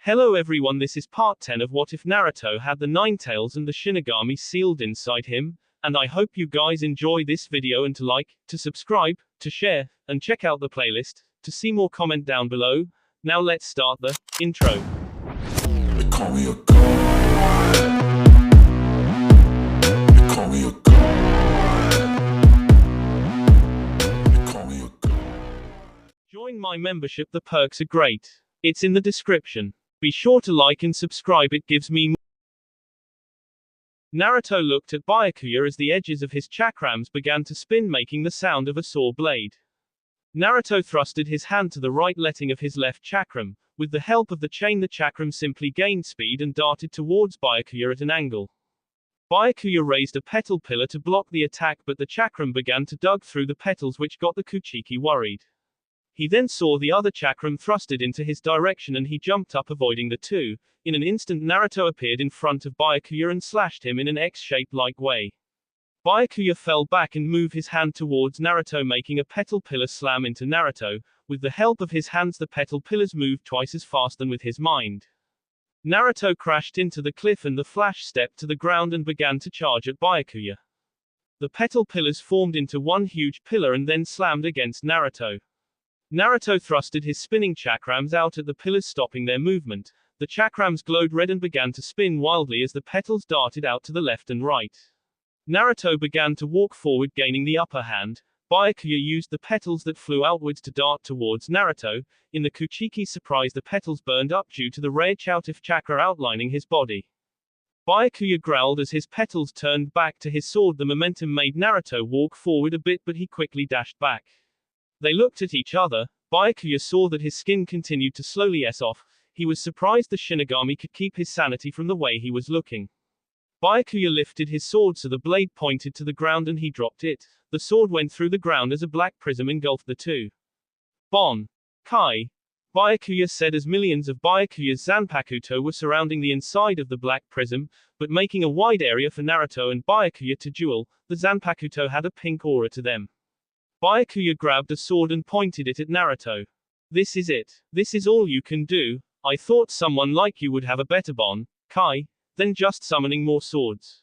Hello everyone, this is part 10 of What If Naruto Had the Ninetails and the Shinigami sealed inside him, and I hope you guys enjoy this video and to like, to subscribe, to share, and check out the playlist, to see more comment down below. Now let's start the intro. They call me a god. They call me a god. They call me a god. Join my membership, the perks are great. It's in the description. Be sure to like and subscribe, it gives me more. Naruto looked at Byakuya as the edges of his chakrams began to spin, making the sound of a saw blade. Naruto thrusted his hand to the right, letting of his left chakram. With the help of the chain, the chakram simply gained speed and darted towards Byakuya at an angle. Byakuya raised a petal pillar to block the attack, but the chakram began to dug through the petals, which got the Kuchiki worried. He then saw the other chakram thrusted into his direction and he jumped up, avoiding the two. In an instant, Naruto appeared in front of Byakuya and slashed him in an X-shaped-like way. Byakuya fell back and moved his hand towards Naruto, making a petal pillar slam into Naruto. With the help of his hands, the petal pillars moved twice as fast than with his mind. Naruto crashed into the cliff and the Flash stepped to the ground and began to charge at Byakuya. The petal pillars formed into one huge pillar and then slammed against Naruto. Naruto thrusted his spinning chakrams out at the pillars, stopping their movement. The chakrams glowed red and began to spin wildly as the petals darted out to the left and right. Naruto began to walk forward, gaining the upper hand. Byakuya used the petals that flew outwards to dart towards Naruto. In the Kuchiki's surprise, the petals burned up due to the rare whatif chakra outlining his body. Byakuya growled as his petals turned back to his sword. The momentum made Naruto walk forward a bit, but he quickly dashed back. They looked at each other. Byakuya saw that his skin continued to slowly off. He was surprised the Shinigami could keep his sanity from the way he was looking. Byakuya lifted his sword so the blade pointed to the ground and he dropped it. The sword went through the ground as a black prism engulfed the two. Bon! Kai! Byakuya said as millions of Byakuya's Zanpakuto were surrounding the inside of the black prism, but making a wide area for Naruto and Byakuya to duel. The Zanpakuto had a pink aura to them. Byakuya grabbed a sword and pointed it at Naruto. This is it. This is all you can do. I thought someone like you would have a better Bon, Kai, than just summoning more swords.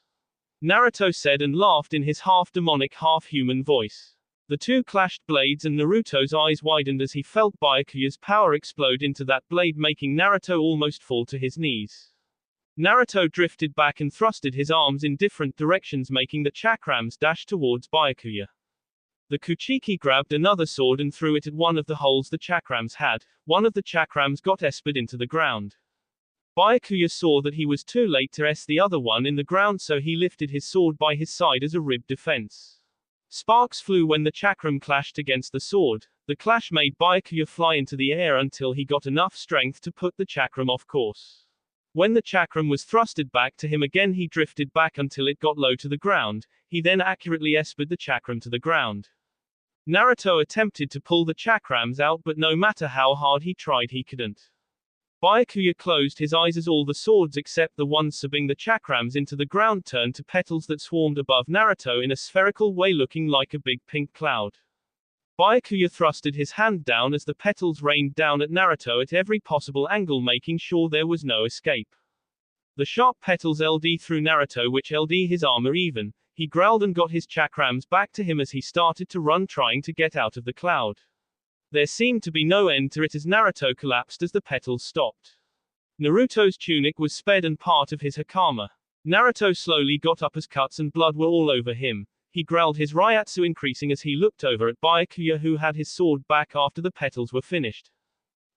Naruto said and laughed in his half-demonic, half-human voice. The two clashed blades and Naruto's eyes widened as he felt Byakuya's power explode into that blade, making Naruto almost fall to his knees. Naruto drifted back and thrusted his arms in different directions, making the chakrams dash towards Byakuya. The Kuchiki grabbed another sword and threw it at one of the holes the chakrams had. One of the chakrams got espered into the ground. Byakuya saw that he was too late to the other one in the ground, so he lifted his sword by his side as a rib defense. Sparks flew when the chakram clashed against the sword. The clash made Byakuya fly into the air until he got enough strength to put the chakram off course. When the chakram was thrusted back to him again, he drifted back until it got low to the ground. He then accurately espered the chakram to the ground. Naruto attempted to pull the chakrams out, but no matter how hard he tried, he couldn't. Byakuya closed his eyes as all the swords except the one subbing the chakrams into the ground turned to petals that swarmed above Naruto in a spherical way, looking like a big pink cloud. Byakuya thrusted his hand down as the petals rained down at Naruto at every possible angle, making sure there was no escape. The sharp petals LD through Naruto, which LD his armor even. He growled and got his chakrams back to him as he started to run, trying to get out of the cloud. There seemed to be no end to it as Naruto collapsed as the petals stopped. Naruto's tunic was sped and part of his hakama. Naruto slowly got up as cuts and blood were all over him. He growled, his Ryatsu increasing as he looked over at Byakuya, who had his sword back after the petals were finished.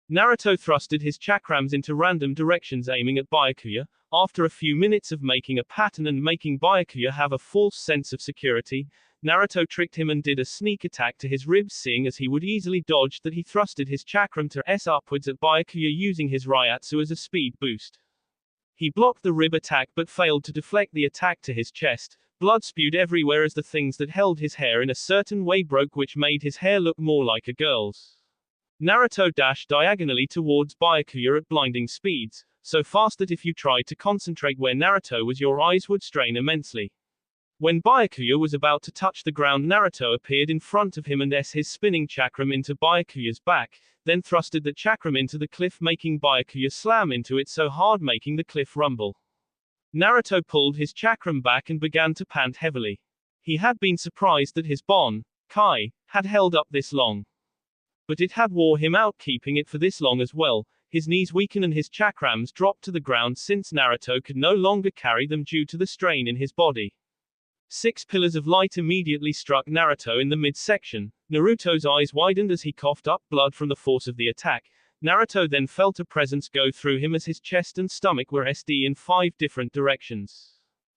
Naruto thrusted his chakrams into random directions, aiming at Byakuya. After a few minutes of making a pattern and making Byakuya have a false sense of security, Naruto tricked him and did a sneak attack to his ribs, seeing as he would easily dodge that he thrusted his chakram to upwards at Byakuya using his Ryatsu as a speed boost. He blocked the rib attack but failed to deflect the attack to his chest. Blood spewed everywhere as the things that held his hair in a certain way broke, which made his hair look more like a girl's. Naruto dashed diagonally towards Byakuya at blinding speeds, so fast that if you tried to concentrate where Naruto was, your eyes would strain immensely. When Byakuya was about to touch the ground, Naruto appeared in front of him and his spinning chakram into Byakuya's back. then thrusted the chakram into the cliff, making Byakuya slam into it so hard, making the cliff rumble. Naruto pulled his chakram back and began to pant heavily. He had been surprised that his Bon, Kai, had held up this long. But it had wore him out keeping it for this long as well. His knees weakened and his chakrams dropped to the ground since Naruto could no longer carry them due to the strain in his body. 6 pillars of light immediately struck Naruto in the midsection. Naruto's eyes widened as he coughed up blood from the force of the attack. Naruto then felt a presence go through him as his chest and stomach were SD in 5 different directions.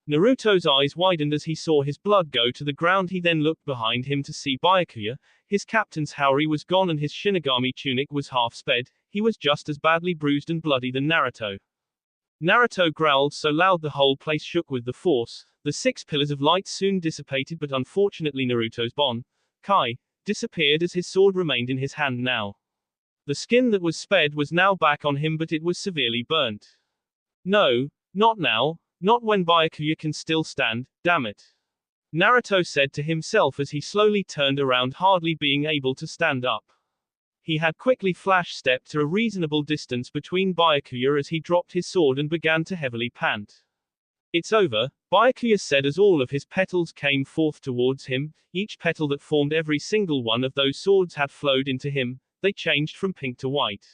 Naruto's eyes widened as he saw his blood go to the ground. He then looked behind him to see Byakuya. His captain's Haori was gone and his Shinigami tunic was half sped. He was just as badly bruised and bloody than Naruto. Naruto growled so loud the whole place shook with the force. The 6 pillars of light soon dissipated, but unfortunately Naruto's Bon, Kai, disappeared as his sword remained in his hand now. The skin that was sped was now back on him, but it was severely burnt. No, not now, not when Byakuya can still stand, damn it. Naruto said to himself as he slowly turned around, hardly being able to stand up. He had quickly flash-stepped to a reasonable distance between Byakuya as he dropped his sword and began to heavily pant. It's over, Byakuya said as all of his petals came forth towards him. Each petal that formed every single one of those swords had flowed into him. They changed from pink to white.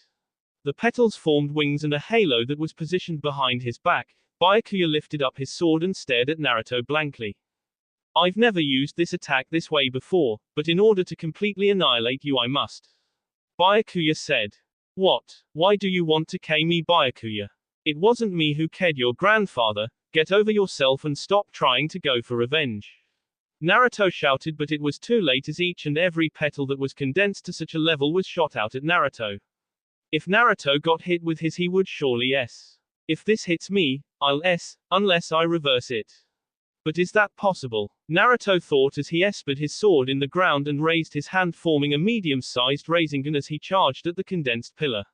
The petals formed wings and a halo that was positioned behind his back. Byakuya lifted up his sword and stared at Naruto blankly. I've never used this attack this way before, but in order to completely annihilate you I must. Byakuya said. What? Why do you want to kill me, Byakuya? It wasn't me who killed your grandfather. Get over yourself and stop trying to go for revenge. Naruto shouted, but it was too late as each and every petal that was condensed to such a level was shot out at Naruto. If Naruto got hit with his, he would surely S. If this hits me, I'll S, unless I reverse it. But is that possible? Naruto thought as he esped his sword in the ground and raised his hand, forming a medium-sized Rasengan as he charged at the condensed pillar.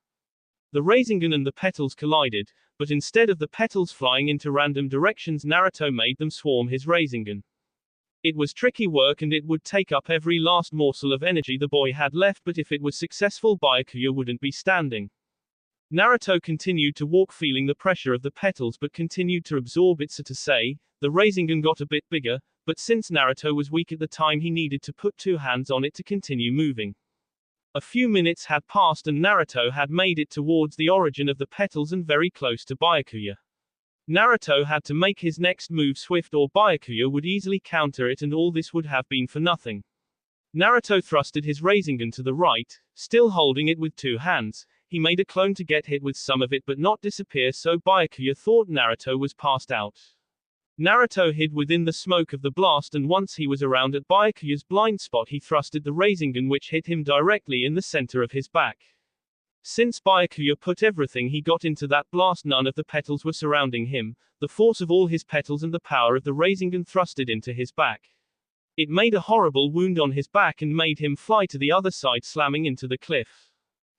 The Rasengan and the petals collided, but instead of the petals flying into random directions, Naruto made them swarm his Rasengan. It was tricky work and it would take up every last morsel of energy the boy had left, but if it was successful, Byakuya wouldn't be standing. Naruto continued to walk, feeling the pressure of the petals but continued to absorb it. So to say, the Rasengan got a bit bigger, but since Naruto was weak at the time, he needed to put 2 hands on it to continue moving. A few minutes had passed and Naruto had made it towards the origin of the petals and very close to Byakuya. Naruto had to make his next move swift or Byakuya would easily counter it, and all this would have been for nothing. Naruto thrusted his Rasengan to the right, still holding it with 2 hands. He made a clone to get hit with some of it but not disappear, so Byakuya thought Naruto was passed out. Naruto hid within the smoke of the blast, and once he was around at Byakuya's blind spot, he thrusted the Rasengan, which hit him directly in the center of his back. Since Byakuya put everything he got into that blast, none of the petals were surrounding him. The force of all his petals and the power of the Rasengan thrusted into his back. It made a horrible wound on his back and made him fly to the other side, slamming into the cliff.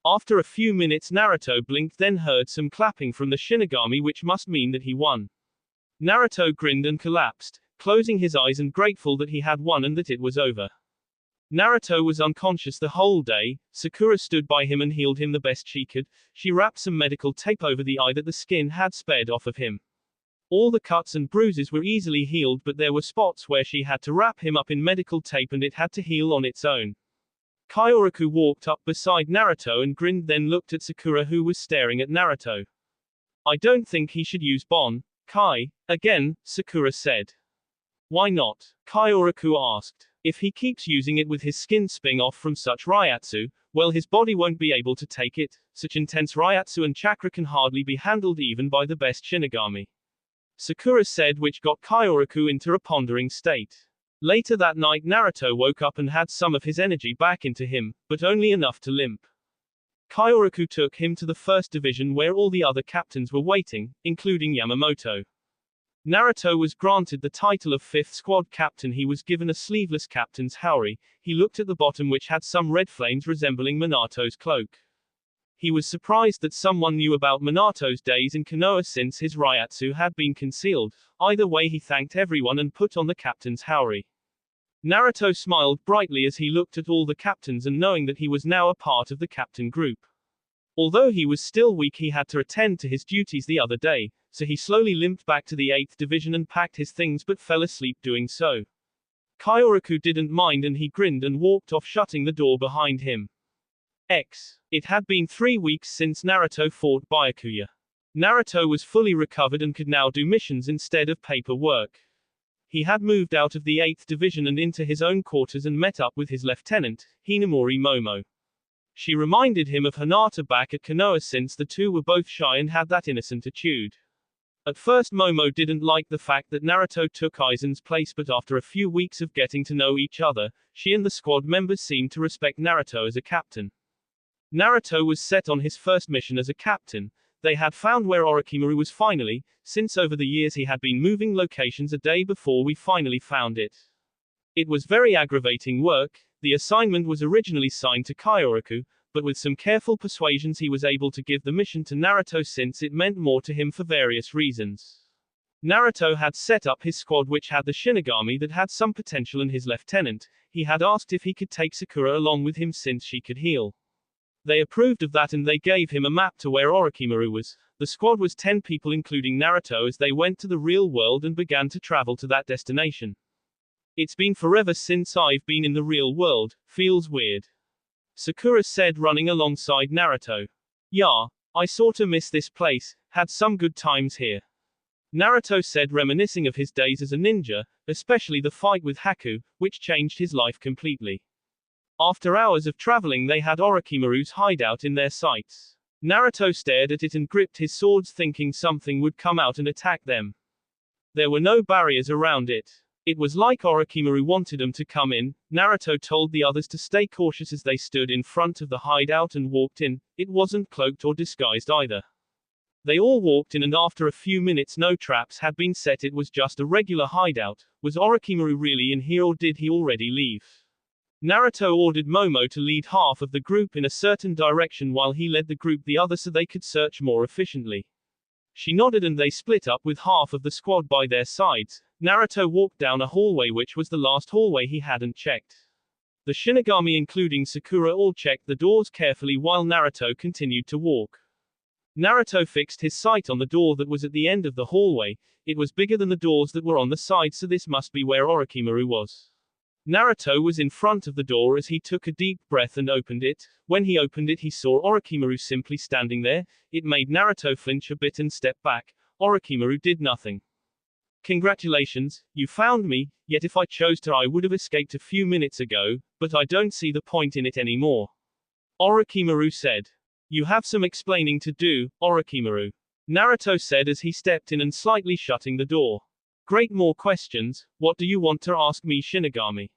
After a few minutes, Naruto blinked, then heard some clapping from the Shinigami, which must mean that he won. Naruto grinned and collapsed, closing his eyes and grateful that he had won and that it was over. Naruto was unconscious the whole day. Sakura stood by him and healed him the best she could. She wrapped some medical tape over the eye that the skin had spared off of him. All the cuts and bruises were easily healed, but there were spots where she had to wrap him up in medical tape and it had to heal on its own. Kyoraku walked up beside Naruto and grinned, then looked at Sakura, who was staring at Naruto. I don't think he should use Bon, Kai, again, Sakura said. Why not? Kyoraku asked. If he keeps using it with his skin spinning off from such Ryatsu, well, his body won't be able to take it. Such intense Ryatsu and chakra can hardly be handled even by the best Shinigami. Sakura said, which got Kyoraku into a pondering state. Later that night, Naruto woke up and had some of his energy back into him, but only enough to limp. Kyoraku took him to the first division where all the other captains were waiting, including Yamamoto. Naruto was granted the title of 5th squad captain. He was given a sleeveless captain's haori. He looked at the bottom, which had some red flames resembling Minato's cloak. He was surprised that someone knew about Minato's days in Konoha since his Ryatsu had been concealed. Either way, he thanked everyone and put on the captain's haori. Naruto smiled brightly as he looked at all the captains and knowing that he was now a part of the captain group. Although he was still weak, he had to attend to his duties the other day, so he slowly limped back to the 8th division and packed his things but fell asleep doing so. Kyoraku didn't mind and he grinned and walked off, shutting the door behind him. It had been 3 weeks since Naruto fought Byakuya. Naruto was fully recovered and could now do missions instead of paperwork. He had moved out of the 8th division and into his own quarters and met up with his lieutenant, Hinamori Momo. She reminded him of Hinata back at Konoha since the two were both shy and had that innocent attitude. At first Momo didn't like the fact that Naruto took Aizen's place, but after a few weeks of getting to know each other, she and the squad members seemed to respect Naruto as a captain. Naruto was set on his first mission as a captain. They had found where Orochimaru was finally, since over the years he had been moving locations a day before we finally found it. It was very aggravating work. The assignment was originally signed to Kyoraku, but with some careful persuasions he was able to give the mission to Naruto since it meant more to him for various reasons. Naruto had set up his squad, which had the Shinigami that had some potential, and his lieutenant. He had asked if he could take Sakura along with him since she could heal. They approved of that and they gave him a map to where Orochimaru was. The squad was 10 people including Naruto as they went to the real world and began to travel to that destination. It's been forever since I've been in the real world, feels weird. Sakura said, running alongside Naruto. Yeah, I sorta miss this place, had some good times here. Naruto said, reminiscing of his days as a ninja, especially the fight with Haku, which changed his life completely. After hours of traveling they had Orochimaru's hideout in their sights. Naruto stared at it and gripped his swords, thinking something would come out and attack them. There were no barriers around it. It was like Orochimaru wanted them to come in. Naruto told the others to stay cautious as they stood in front of the hideout and walked in. It wasn't cloaked or disguised either. They all walked in and after a few minutes no traps had been set. It was just a regular hideout. Was Orochimaru really in here or did he already leave? Naruto ordered Momo to lead half of the group in a certain direction while he led the group the other so they could search more efficiently. She nodded and they split up with half of the squad by their sides. Naruto walked down a hallway which was the last hallway he hadn't checked. The Shinigami including Sakura all checked the doors carefully while Naruto continued to walk. Naruto fixed his sight on the door that was at the end of the hallway. It was bigger than the doors that were on the side, so this must be where Orochimaru was. Naruto was in front of the door as he took a deep breath and opened it. When he opened it he saw Orochimaru simply standing there. It made Naruto flinch a bit and step back. Orochimaru did nothing. Congratulations, you found me, yet if I chose to I would have escaped a few minutes ago, but I don't see the point in it anymore. Orochimaru said. You have some explaining to do, Orochimaru. Naruto said as he stepped in and slightly shutting the door. Great, more questions, what do you want to ask me, Shinigami?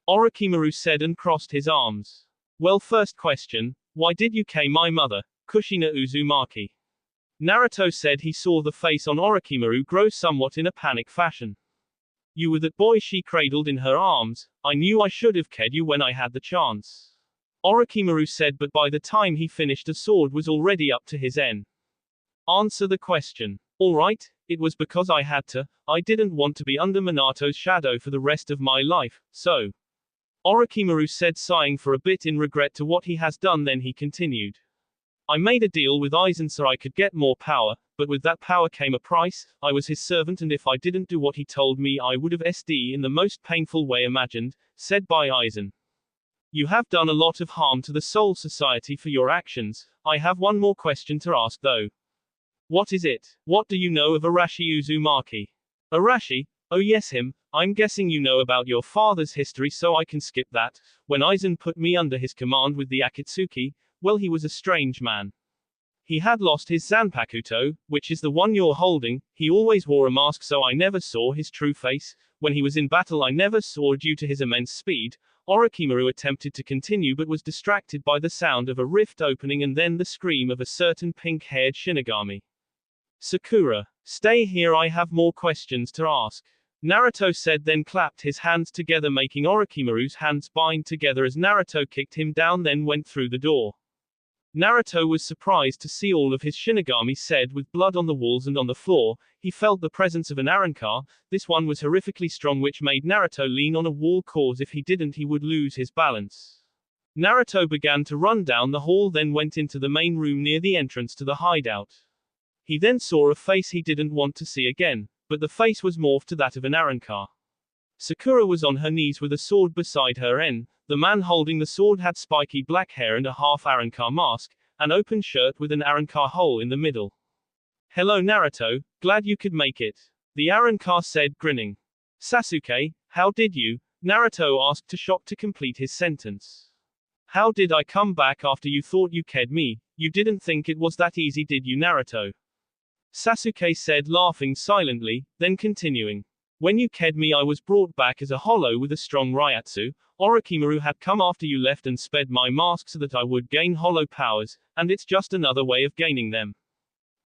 Orochimaru said and crossed his arms. Well, first question, why did you kill my mother, Kushina Uzumaki? Naruto said he saw the face on Orochimaru grow somewhat in a panic fashion. You were that boy she cradled in her arms, I knew I should have killed you when I had the chance. Orochimaru said, but by the time he finished a sword was already up to his end. Answer the question. Alright, it was because I had to, I didn't want to be under Minato's shadow for the rest of my life, so. Orochimaru said, sighing for a bit in regret to what he has done. Then he continued. I made a deal with Aizen so I could get more power, but with that power came a price. I was his servant and if I didn't do what he told me I would have SD in the most painful way imagined, said by Aizen. You have done a lot of harm to the Soul Society for your actions. I have one more question to ask though. What is it? What do you know of Arashi Uzumaki? Arashi? Oh yes, him. I'm guessing you know about your father's history so I can skip that. When Aizen put me under his command with the Akatsuki, well, he was a strange man. He had lost his Zanpakuto, which is the one you're holding. He always wore a mask so I never saw his true face. When he was in battle I never saw due to his immense speed. Orochimaru attempted to continue but was distracted by the sound of a rift opening and then the scream of a certain pink-haired Shinigami. Sakura, stay here, I have more questions to ask. Naruto said, then clapped his hands together making Orochimaru's hands bind together as Naruto kicked him down then went through the door. Naruto was surprised to see all of his Shinigami said with blood on the walls and on the floor. He felt the presence of an Arrancar. This one was horrifically strong, which made Naruto lean on a wall, cause if he didn't he would lose his balance. Naruto began to run down the hall, then went into the main room near the entrance to the hideout. He then saw a face he didn't want to see again, but the face was morphed to that of an Arrancar. Sakura was on her knees with a sword beside her. The man holding the sword had spiky black hair and a half Arrancar mask, an open shirt with an Arrancar hole in the middle. "Hello Naruto, glad you could make it," the Arrancar said, grinning. "Sasuke, how did you?" Naruto asked, too shocked to complete his sentence. "How did I come back after you thought you killed me? You didn't think it was that easy, did you, Naruto?" Sasuke said, laughing silently, then continuing. "When you killed me I was brought back as a hollow with a strong Ryatsu. Orochimaru had come after you left and sped my mask so that I would gain hollow powers, and it's just another way of gaining them.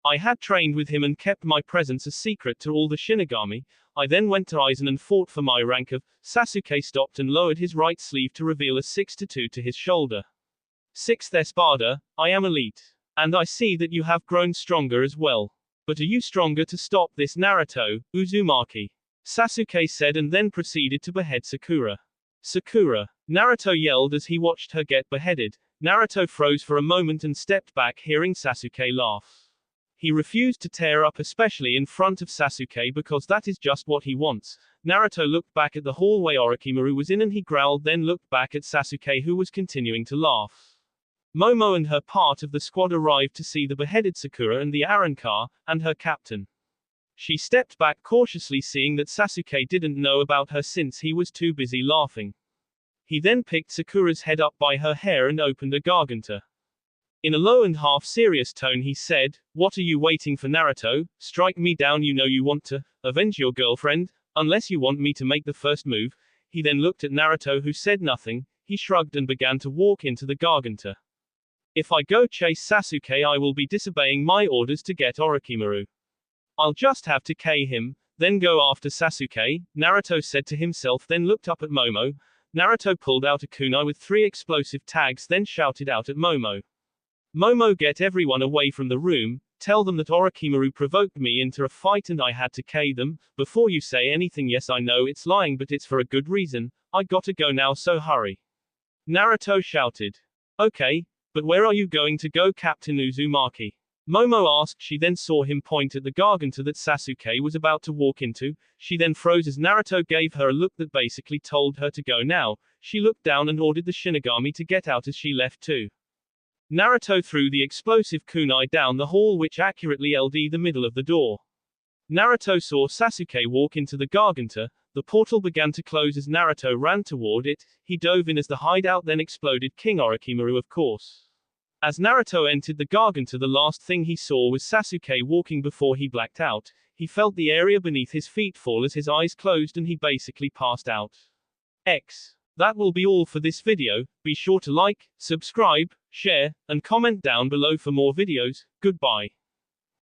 I had trained with him and kept my presence a secret to all the Shinigami. I then went to Aizen and fought for my rank of..." Sasuke stopped and lowered his right sleeve to reveal a 6-2 to his shoulder. "Sixth Espada, I am elite. And I see that you have grown stronger as well. But are you stronger to stop this, Naruto, Uzumaki?" Sasuke said, and then proceeded to behead Sakura. "Sakura!" Naruto yelled as he watched her get beheaded. Naruto froze for a moment and stepped back, hearing Sasuke laugh. He refused to tear up, especially in front of Sasuke, because that is just what he wants. Naruto looked back at the hallway Orochimaru was in and he growled, then looked back at Sasuke, who was continuing to laugh. Momo and her part of the squad arrived to see the beheaded Sakura and the Arrancar, and her captain. She stepped back cautiously, seeing that Sasuke didn't know about her since he was too busy laughing. He then picked Sakura's head up by her hair and opened a garganta. In a low and half-serious tone he said, "What are you waiting for, Naruto? Strike me down. You know you want to avenge your girlfriend, unless you want me to make the first move." He then looked at Naruto, who said nothing. He shrugged and began to walk into the garganta. "If I go chase Sasuke I will be disobeying my orders to get Orochimaru. I'll just have to kill him, then go after Sasuke," Naruto said to himself, then looked up at Momo. Naruto pulled out a kunai with 3 explosive tags, then shouted out at Momo. "Momo, get everyone away from the room. Tell them that Orochimaru provoked me into a fight and I had to kill them. Before you say anything, yes I know it's lying, but it's for a good reason. I gotta go now, so hurry," Naruto shouted. "Okay, but where are you going to go, Captain Uzumaki?" Momo asked. She then saw him point at the garganta that Sasuke was about to walk into. She then froze as Naruto gave her a look that basically told her to go now. She looked down and ordered the Shinigami to get out as she left too. Naruto threw the explosive kunai down the hall, which accurately LD the middle of the door. Naruto saw Sasuke walk into the garganta. The portal began to close as Naruto ran toward it. He dove in as the hideout then exploded. King Orochimaru, of course. As Naruto entered the garganta, the last thing he saw was Sasuke walking before he blacked out. He felt the area beneath his feet fall as his eyes closed and he basically passed out. That will be all for this video. Be sure to like, subscribe, share, and comment down below for more videos. Goodbye.